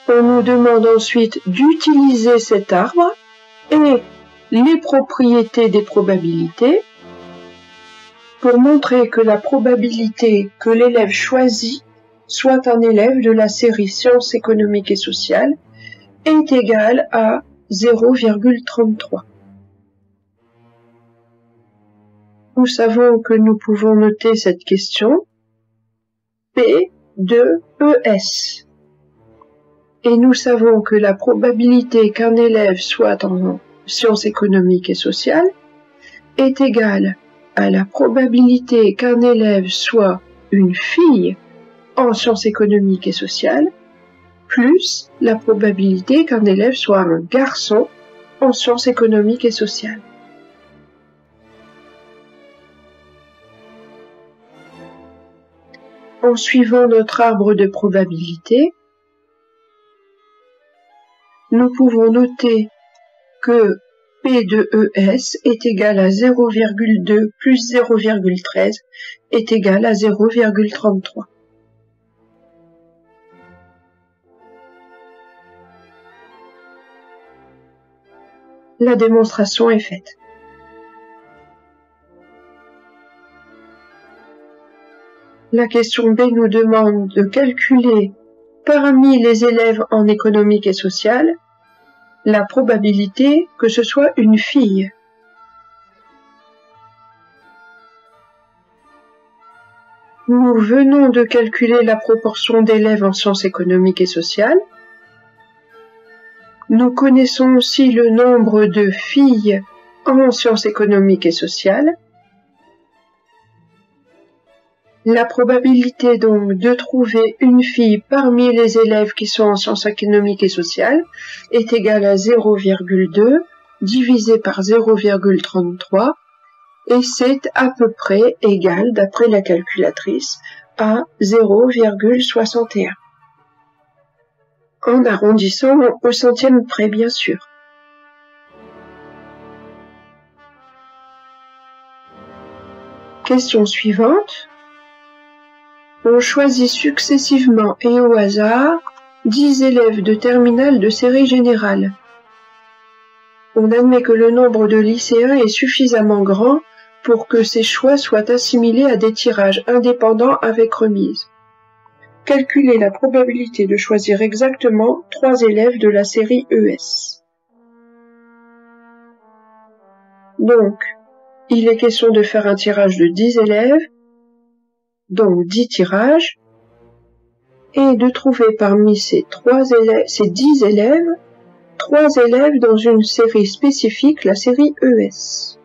On nous demande ensuite d'utiliser cet arbre et les propriétés des probabilités pour montrer que la probabilité que l'élève choisit soit un élève de la série sciences économiques et sociales est égale à 0,33. Nous savons que nous pouvons noter cette question P de ES. Et nous savons que la probabilité qu'un élève soit en sciences économiques et sociales est égale à la probabilité qu'un élève soit une fille en sciences économiques et sociales plus la probabilité qu'un élève soit un garçon en sciences économiques et sociales. En suivant notre arbre de probabilité, nous pouvons noter que P de ES est égal à 0,2 plus 0,13 est égal à 0,33. La démonstration est faite. La question B nous demande de calculer parmi les élèves en économique et sociale la probabilité que ce soit une fille. Nous venons de calculer la proportion d'élèves en sciences économiques et sociales. Nous connaissons aussi le nombre de filles en sciences économiques et sociales. La probabilité donc de trouver une fille parmi les élèves qui sont en sciences économiques et sociales est égale à 0,2 divisé par 0,33 et c'est à peu près égal, d'après la calculatrice, à 0,61. En arrondissant au centième près, bien sûr. Question suivante. On choisit successivement et au hasard 10 élèves de terminale de série générale. On admet que le nombre de lycéens est suffisamment grand pour que ces choix soient assimilés à des tirages indépendants avec remise. Calculez la probabilité de choisir exactement 3 élèves de la série ES. Donc, il est question de faire un tirage de 10 élèves, donc 10 tirages, et de trouver parmi ces 10 élèves, 3 élèves dans une série spécifique, la série ES.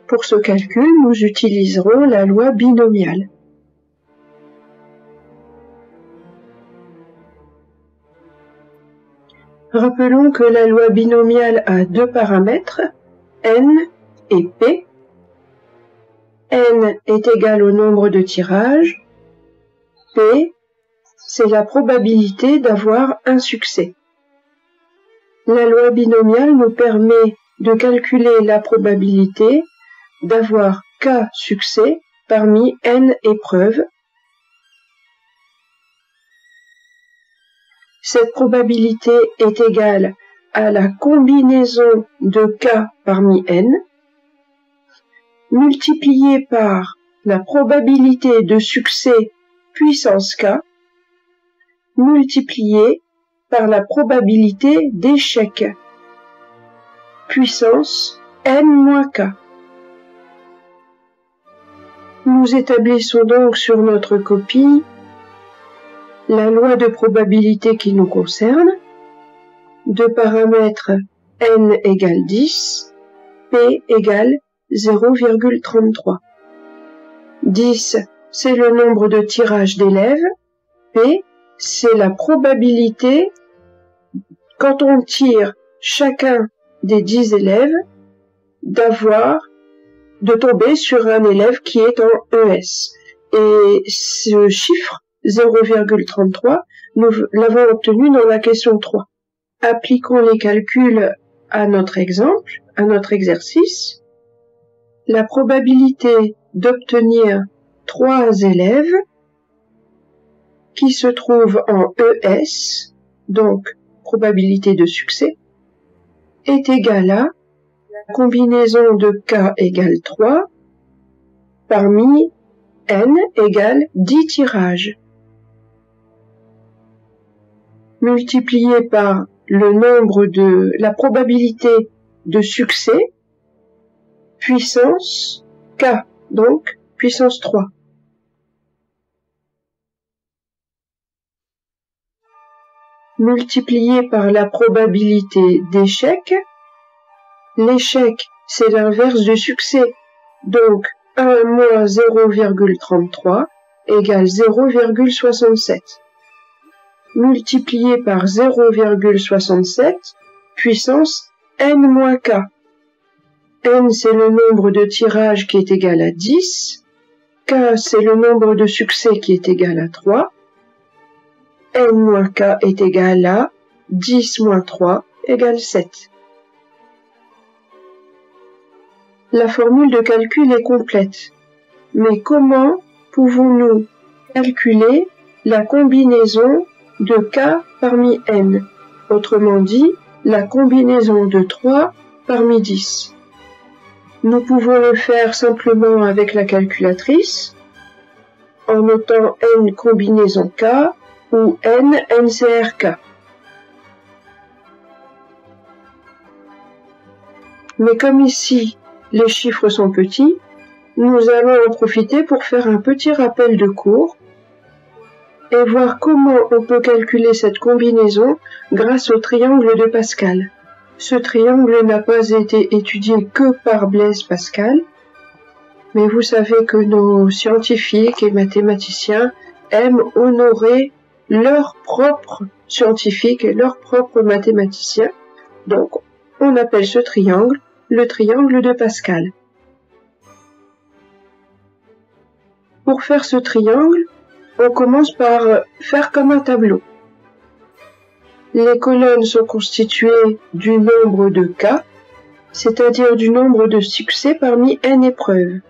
Pour ce calcul, nous utiliserons la loi binomiale. Rappelons que la loi binomiale a 2 paramètres, n et p. N est égal au nombre de tirages. P, c'est la probabilité d'avoir un succès. La loi binomiale nous permet de calculer la probabilité d'avoir k succès parmi n épreuves. Cette probabilité est égale à la combinaison de k parmi n, multipliée par la probabilité de succès puissance k, multipliée par la probabilité d'échec puissance n-k. Nous établissons donc sur notre copie la loi de probabilité qui nous concerne, de paramètres n égale 10, p égale 0,33. 10, c'est le nombre de tirages d'élèves, p, c'est la probabilité, quand on tire chacun des 10 élèves, de tomber sur un élève qui est en ES. Et ce chiffre, 0,33, nous l'avons obtenu dans la question 3. Appliquons les calculs à notre exemple, à notre exercice. La probabilité d'obtenir 3 élèves qui se trouvent en ES, donc probabilité de succès, est égale à la combinaison de K égale 3 parmi N égale 10 tirages, multiplié par le nombre de la probabilité de succès puissance K, donc puissance 3. Multiplié par la probabilité d'échec. L'échec, c'est l'inverse du succès, donc 1 moins 0,33 égale 0,67. Multiplié par 0,67 puissance n moins k. N, c'est le nombre de tirages qui est égal à 10. K, c'est le nombre de succès qui est égal à 3. N moins k est égal à 10 moins 3 égale 7. La formule de calcul est complète. Mais comment pouvons-nous calculer la combinaison de k parmi n? Autrement dit, la combinaison de 3 parmi 10. Nous pouvons le faire simplement avec la calculatrice, en notant n combinaison k ou n NCRK. Mais comme ici, les chiffres sont petits, nous allons en profiter pour faire un petit rappel de cours et voir comment on peut calculer cette combinaison grâce au triangle de Pascal. Ce triangle n'a pas été étudié que par Blaise Pascal, mais vous savez que nos scientifiques et mathématiciens aiment honorer leurs propres scientifiques et leurs propres mathématiciens. Donc, on appelle ce triangle le triangle de Pascal. Pour faire ce triangle, on commence par faire comme un tableau. Les colonnes sont constituées du nombre de k, c'est-à-dire du nombre de succès parmi n épreuves.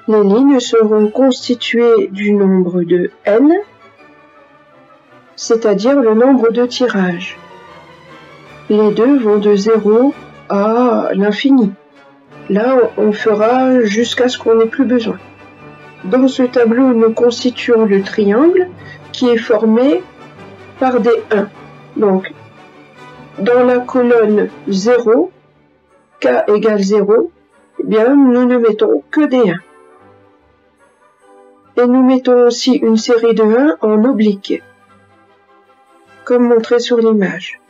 Les lignes seront constituées du nombre de n, c'est-à-dire le nombre de tirages. Les deux vont de 0 à l'infini. Là, on fera jusqu'à ce qu'on n'ait plus besoin. Dans ce tableau, nous constituons le triangle qui est formé par des 1. Donc, dans la colonne 0, k égale 0, eh bien, nous ne mettons que des 1. Et nous mettons aussi une série de 1 en oblique, comme montré sur l'image.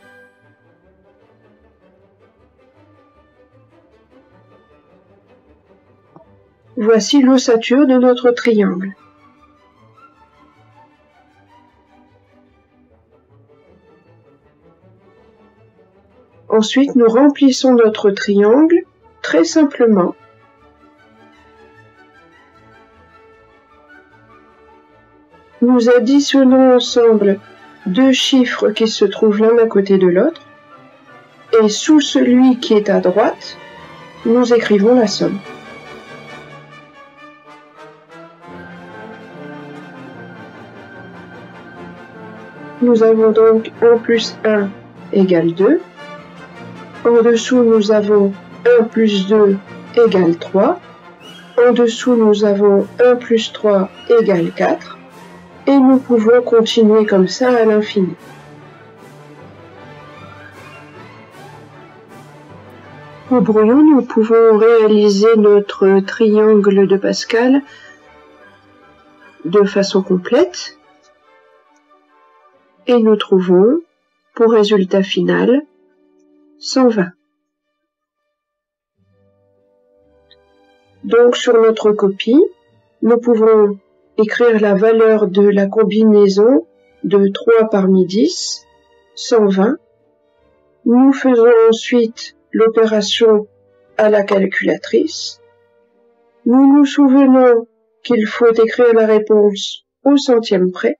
Voici l'ossature de notre triangle. Ensuite, nous remplissons notre triangle très simplement. Nous additionnons ensemble deux chiffres qui se trouvent l'un à côté de l'autre, et sous celui qui est à droite, nous écrivons la somme. Nous avons donc 1 plus 1 égale 2. En dessous, nous avons 1 plus 2 égale 3. En dessous, nous avons 1 plus 3 égale 4. Et nous pouvons continuer comme ça à l'infini. Au brouillon, nous pouvons réaliser notre triangle de Pascal de façon complète. Et nous trouvons, pour résultat final, 120. Donc sur notre copie, nous pouvons écrire la valeur de la combinaison de 3 parmi 10, 120. Nous faisons ensuite l'opération à la calculatrice. Nous nous souvenons qu'il faut écrire la réponse au centième près.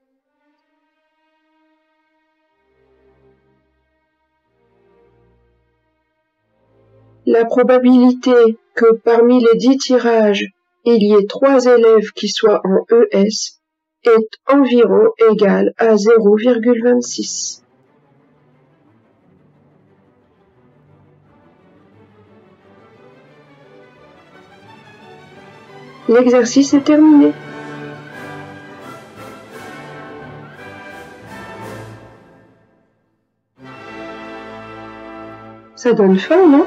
La probabilité que parmi les 10 tirages, il y ait 3 élèves qui soient en ES est environ égale à 0,26. L'exercice est terminé. Ça donne faim, non ?